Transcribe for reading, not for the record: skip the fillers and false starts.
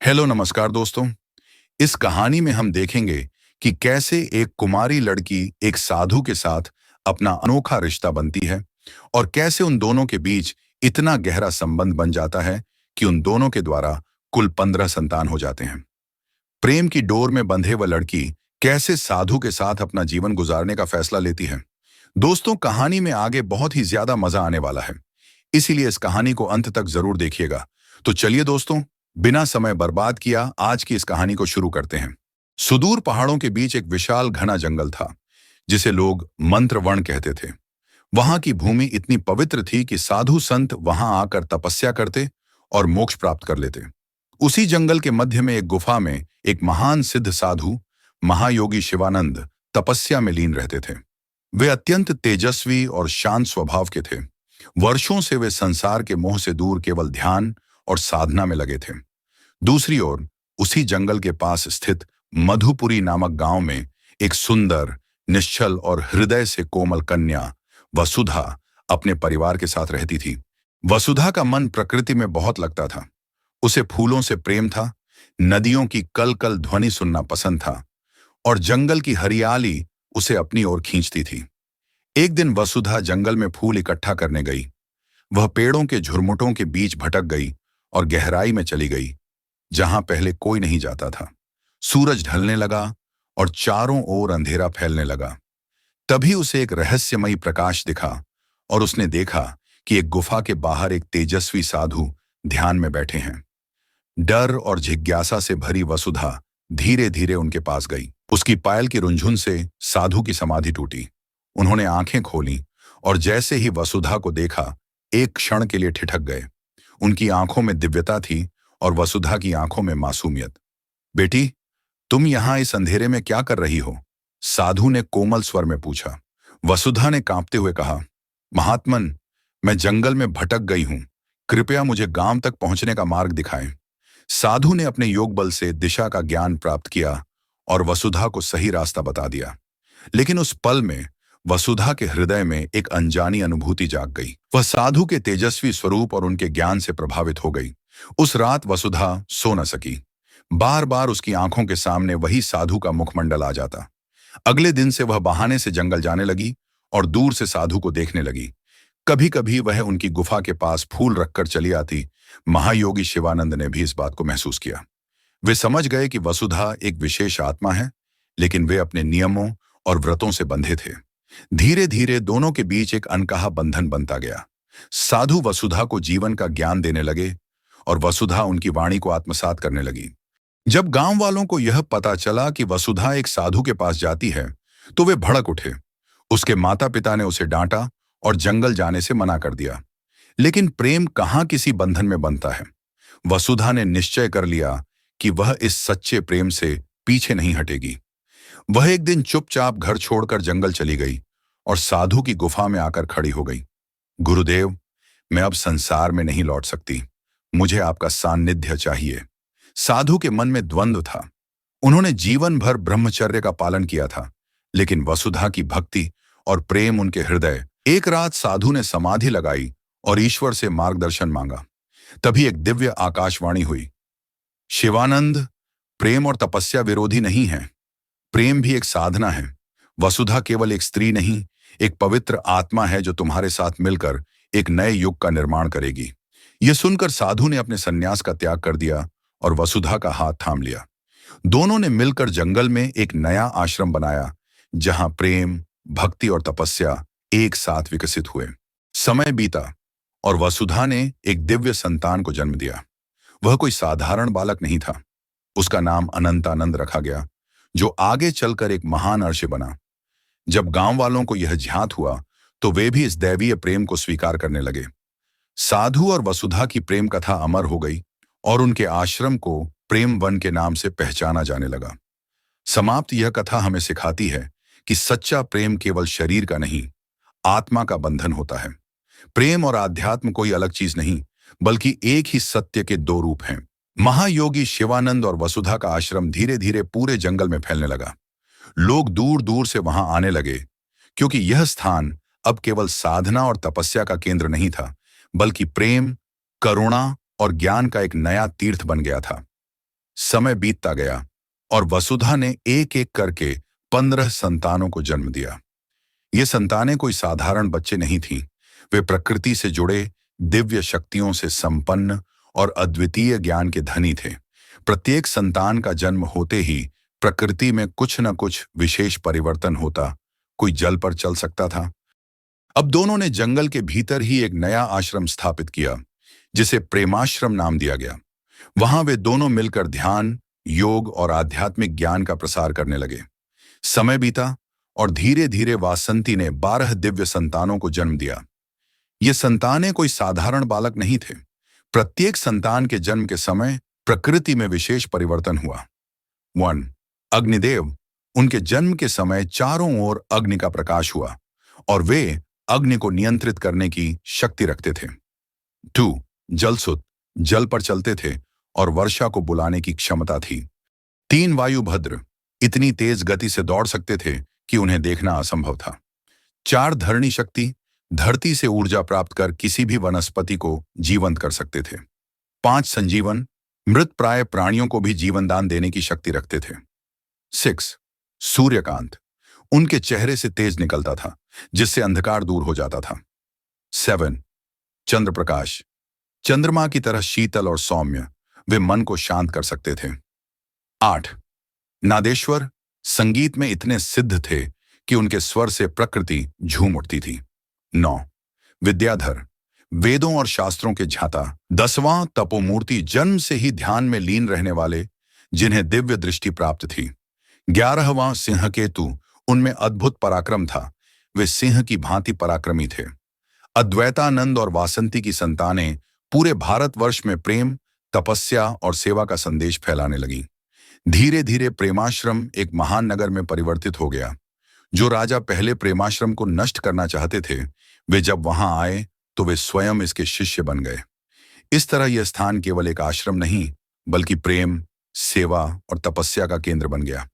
Hello नमस्कार दोस्तों। इस कहानी में हम देखेंगे कि कैसे एक कुमारी लड़की एक साधु के साथ अपना अनोखा रिश्ता बनती है और कैसे उन दोनों के बीच इतना गहरा संबंध बन जाता है कि उन दोनों के द्वारा कुल 15 संतान हो जाते हैं। प्रेम की डोर में बंधे वह लड़की कैसे साधु के साथ अपना जीवन गुजारने का फैसला लेती है। दोस्तों, कहानी में आगे बहुत ही ज्यादा मजा आने वाला है, इसीलिए इस कहानी को अंत तक जरूर देखिएगा। तो चलिए दोस्तों, बिना समय बर्बाद किया आज की इस कहानी को शुरू करते हैं। सुदूर पहाड़ों के बीच एक विशाल घना जंगल था, जिसे लोग मंत्र वन कहते थे। वहां की भूमि इतनी पवित्र थी कि साधु संत वहां आकर तपस्या करते और मोक्ष प्राप्त कर लेते। उसी जंगल के मध्य में एक गुफा में एक महान सिद्ध साधु महायोगी शिवानंद तपस्या में लीन रहते थे। वे अत्यंत तेजस्वी और शांत स्वभाव के थे। वर्षों से वे संसार के मोह से दूर केवल ध्यान और साधना में लगे थे। दूसरी ओर उसी जंगल के पास स्थित मधुपुरी नामक गांव में एक सुंदर, निश्चल और हृदय से कोमल कन्या वसुधा अपने परिवार के साथ रहती थी। वसुधा का मन प्रकृति में बहुत लगता था। उसे फूलों से प्रेम था, नदियों की कल कल ध्वनि सुनना पसंद था और जंगल की हरियाली उसे अपनी ओर खींचती थी। एक दिन वसुधा जंगल में फूल इकट्ठा करने गई। वह पेड़ों के झुरमुटों के बीच भटक गई और गहराई में चली गई, जहां पहले कोई नहीं जाता था। सूरज ढलने लगा और चारों ओर अंधेरा फैलने लगा। तभी उसे एक रहस्यमयी प्रकाश दिखा और उसने देखा कि एक गुफा के बाहर एक तेजस्वी साधु ध्यान में बैठे हैं। डर और जिज्ञासा से भरी वसुधा धीरे धीरे उनके पास गई। उसकी पायल की रुंझुन से साधु की समाधि टूटी। उन्होंने आंखें खोलीं और जैसे ही वसुधा को देखा, एक क्षण के लिए ठिठक गए। उनकी आंखों में दिव्यता थी और वसुधा की आंखों में मासूमियत। बेटी, तुम यहां इस अंधेरे में क्या कर रही हो? साधु ने कोमल स्वर में पूछा। वसुधा ने कांपते हुए कहा, महात्मन, मैं जंगल में भटक गई हूं। कृपया मुझे गांव तक पहुंचने का मार्ग दिखाएं। साधु ने अपने योग बल से दिशा का ज्ञान प्राप्त किया और वसुधा को सही रास्ता बता दिया। लेकिन उस पल में वसुधा के हृदय में एक अनजानी अनुभूति जाग गई। वह साधु के तेजस्वी स्वरूप और उनके ज्ञान से प्रभावित हो गई। उस रात वसुधा सो न सकी। बार बार उसकी आंखों के सामने वही साधु का मुखमंडल आ जाता। अगले दिन से वह बहाने से जंगल जाने लगी और दूर से साधु को देखने लगी। कभी कभी वह उनकी गुफा के पास फूल रखकर चली आती। महायोगी शिवानंद ने भी इस बात को महसूस किया। वे समझ गए कि वसुधा एक विशेष आत्मा है, लेकिन वे अपने नियमों और व्रतों से बंधे थे। धीरे धीरे दोनों के बीच एक अनकहा बंधन बनता गया। साधु वसुधा को जीवन का ज्ञान देने लगे और वसुधा उनकी वाणी को आत्मसात करने लगी। जब गांव वालों को यह पता चला कि वसुधा एक साधु के पास जाती है, तो वे भड़क उठे। उसके माता पिता ने उसे डांटा और जंगल जाने से मना कर दिया। लेकिन प्रेम कहाँ किसी बंधन में बनता है। वसुधा ने निश्चय कर लिया कि वह इस सच्चे प्रेम से पीछे नहीं हटेगी। वह एक दिन चुपचाप घर छोड़कर जंगल चली गई और साधु की गुफा में आकर खड़ी हो गई। गुरुदेव, मैं अब संसार में नहीं लौट सकती। मुझे आपका सान्निध्य चाहिए। साधु के मन में द्वंद्व था। उन्होंने जीवन भर ब्रह्मचर्य का पालन किया था, लेकिन वसुधा की भक्ति और प्रेम उनके हृदय। एक रात साधु ने समाधि लगाई और ईश्वर से मार्गदर्शन मांगा। तभी एक दिव्य आकाशवाणी हुई। शिवानंद, प्रेम और तपस्या विरोधी नहीं है। प्रेम भी एक साधना है। वसुधा केवल एक स्त्री नहीं, एक पवित्र आत्मा है जो तुम्हारे साथ मिलकर एक नए युग का निर्माण करेगी। यह सुनकर साधु ने अपने संन्यास का त्याग कर दिया और वसुधा का हाथ थाम लिया। दोनों ने मिलकर जंगल में एक नया आश्रम बनाया, जहां प्रेम, भक्ति और तपस्या एक साथ विकसित हुए। समय बीता और वसुधा ने एक दिव्य संतान को जन्म दिया। वह कोई साधारण बालक नहीं था। उसका नाम अनंतानंद रखा गया, जो आगे चलकर एक महान अर्षि बना। जब गांव वालों को यह ज्ञात हुआ, तो वे भी इस दैवीय प्रेम को स्वीकार करने लगे। साधु और वसुधा की प्रेम कथा अमर हो गई और उनके आश्रम को प्रेम वन के नाम से पहचाना जाने लगा। समाप्त यह कथा हमें सिखाती है कि सच्चा प्रेम केवल शरीर का नहीं, आत्मा का बंधन होता है। प्रेम और आध्यात्म कोई अलग चीज नहीं, बल्कि एक ही सत्य के दो रूप हैं। महायोगी शिवानंद और वसुधा का आश्रम धीरे धीरे पूरे जंगल में फैलने लगा। लोग दूर दूर से वहां आने लगे, क्योंकि यह स्थान अब केवल साधना और तपस्या का केंद्र नहीं था, बल्कि प्रेम, करुणा और ज्ञान का एक नया तीर्थ बन गया था। समय बीतता गया और वसुधा ने एक एक करके 15 संतानों को जन्म दिया। ये संतानें कोई साधारण बच्चे नहीं थीं। वे प्रकृति से जुड़े, दिव्य शक्तियों से संपन्न और अद्वितीय ज्ञान के धनी थे। प्रत्येक संतान का जन्म होते ही प्रकृति में कुछ न कुछ विशेष परिवर्तन होता। कोई जल पर चल सकता था। अब दोनों ने जंगल के भीतर ही एक नया आश्रम स्थापित किया, जिसे प्रेमाश्रम नाम दिया गया। वहां वे दोनों मिलकर ध्यान, योग और आध्यात्मिक ज्ञान का प्रसार करने लगे। समय बीता और धीरे धीरे वासंती ने 12 दिव्य संतानों को जन्म दिया। ये संतानें कोई साधारण बालक नहीं थे। प्रत्येक संतान के जन्म के समय प्रकृति में विशेष परिवर्तन हुआ। 1. अग्निदेव। उनके जन्म के समय चारों ओर अग्नि का प्रकाश हुआ और वे अग्नि को नियंत्रित करने की शक्ति रखते थे। 2. जलसुत। जल पर चलते थे और वर्षा को बुलाने की क्षमता थी। 3. वायुभद्र। इतनी तेज गति से दौड़ सकते थे कि उन्हें देखना असंभव था। 4. धरणी शक्ति। धरती से ऊर्जा प्राप्त कर किसी भी वनस्पति को जीवंत कर सकते थे। 5. संजीवन। मृत प्राय प्राणियों को भी जीवन दान देने की शक्ति रखते थे। 6. सूर्यकांत। उनके चेहरे से तेज निकलता था, जिससे अंधकार दूर हो जाता था। 7. चंद्र प्रकाश। चंद्रमा की तरह शीतल और सौम्य, वे मन को शांत कर सकते थे। 8. नादेश्वर। संगीत में इतने सिद्ध थे कि उनके स्वर से प्रकृति झूम उठती थी। 9. विद्याधर। वेदों और शास्त्रों के झाता। 10वां तपोमूर्ति। जन्म से ही ध्यान में लीन रहने वाले, जिन्हें दिव्य दृष्टि प्राप्त थी। 11वां सिंहकेतु। उनमें अद्भुत पराक्रम था। वे सिंह की भांति पराक्रमी थे। अद्वैतानंद और वासंती की संतानें पूरे भारतवर्ष में प्रेम, तपस्या और सेवा का संदेश फैलाने लगी। धीरे धीरे प्रेमाश्रम एक महान नगर में परिवर्तित हो गया। जो राजा पहले प्रेमाश्रम को नष्ट करना चाहते थे, वे जब वहां आए तो वे स्वयं इसके शिष्य बन गए। इस तरह यह स्थान केवल एक आश्रम नहीं, बल्कि प्रेम, सेवा और तपस्या का केंद्र बन गया।